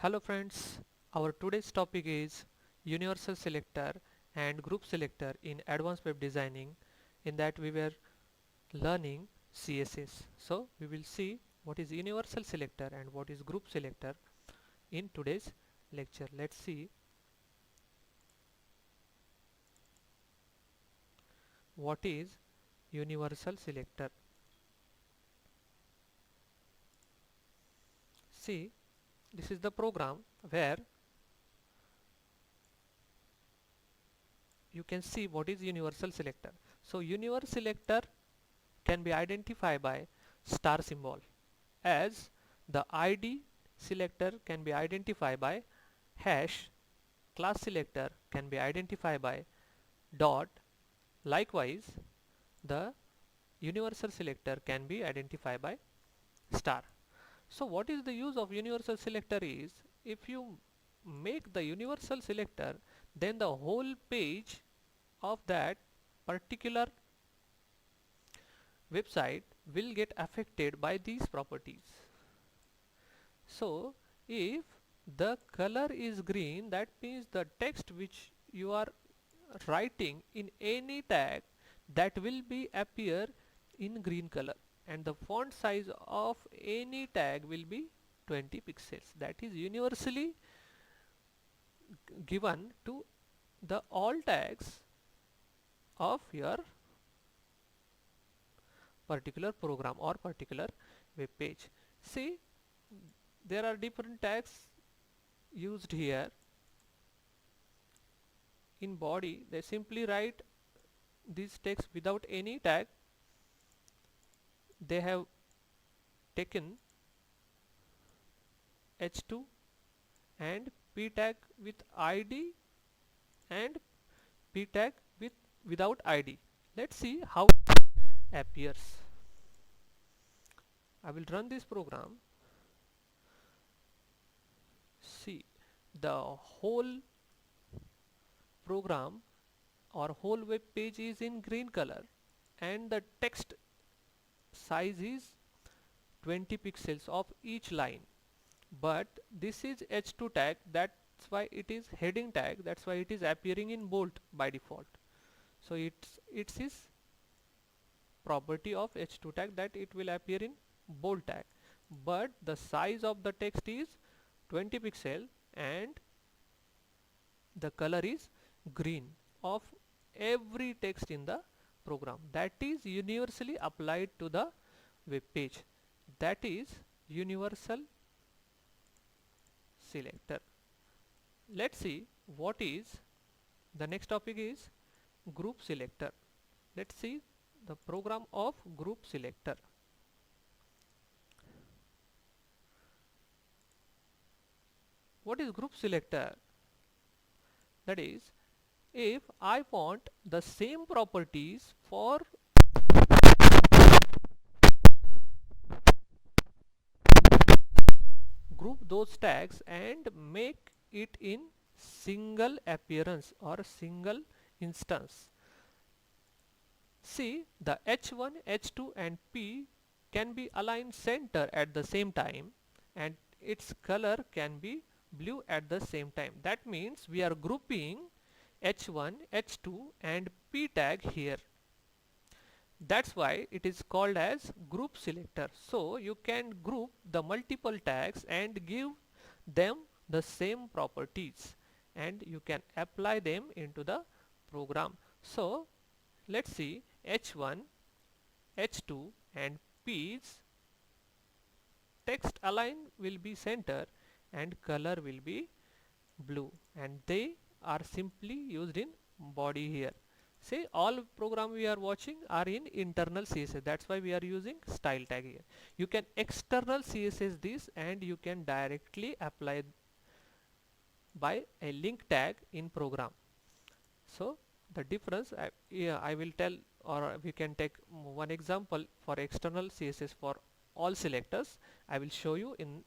Hello friends, our today's topic is universal selector and group selector in advanced web designing. In that we were learning CSS. So we will see what is universal selector and what is group selector in today's lecture. Let's see what is universal selector. See, this is the program where you can see what is universal selector. So universal selector can be identified by star symbol, as the ID selector can be identified by hash, class selector can be identified by dot. Likewise, the universal selector can be identified by star. So what is the use of universal selector is, if you make the universal selector, then the whole page of that particular website will get affected by these properties. So if the color is green, that means the text which you are writing in any tag, that will be appear in green color, and the font size of any tag will be 20 pixels. That is universally given to the all tags of your particular program or particular web page. See, there are different tags used here. In body, they simply write this text without any tag. They have taken h2 and p tag with id and p tag without id. Let's see how it appears. I will run this program. See, the whole program or whole web page is in green color, and the text size is 20 pixels of each line. But this is h2 tag, that's why it is heading tag, that's why it is appearing in bold by default. So it's is property of h2 tag that it will appear in bold tag, but the size of the text is 20 pixel and the color is green of every text in the program. That is universally applied to the web page. That is universal selector. Let's see what is the next topic is group selector. Let's see the program of group selector. What is group selector? That is, if I want the same properties for group those tags and make it in single appearance or single instance. See, the h1, h2 and p can be aligned center at the same time, and its color can be blue at the same time. That means we are grouping h1, h2 and p tag here. That's why it is called as group selector. So you can group the multiple tags and give them the same properties, and you can apply them into the program. So let's see, h1, h2 and p's text align will be center and color will be blue, and they are simply used in body here. Say all program we are watching are in internal CSS, that's why we are using style tag here. You can external CSS this and you can directly apply by a link tag in program. So the difference, I will tell, or we can take one example for external CSS for all selectors. I will show you in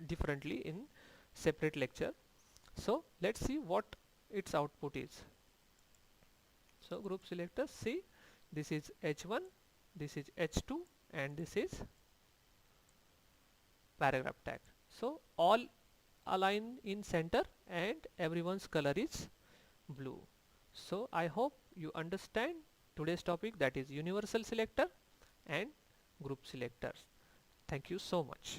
differently in separate lecture. So let's see what its output is. So group selector, see, this is h1, this is h2 and this is paragraph tag. So all align in center and everyone's color is blue. So I hope you understand today's topic, that is universal selector and group selectors. Thank you so much.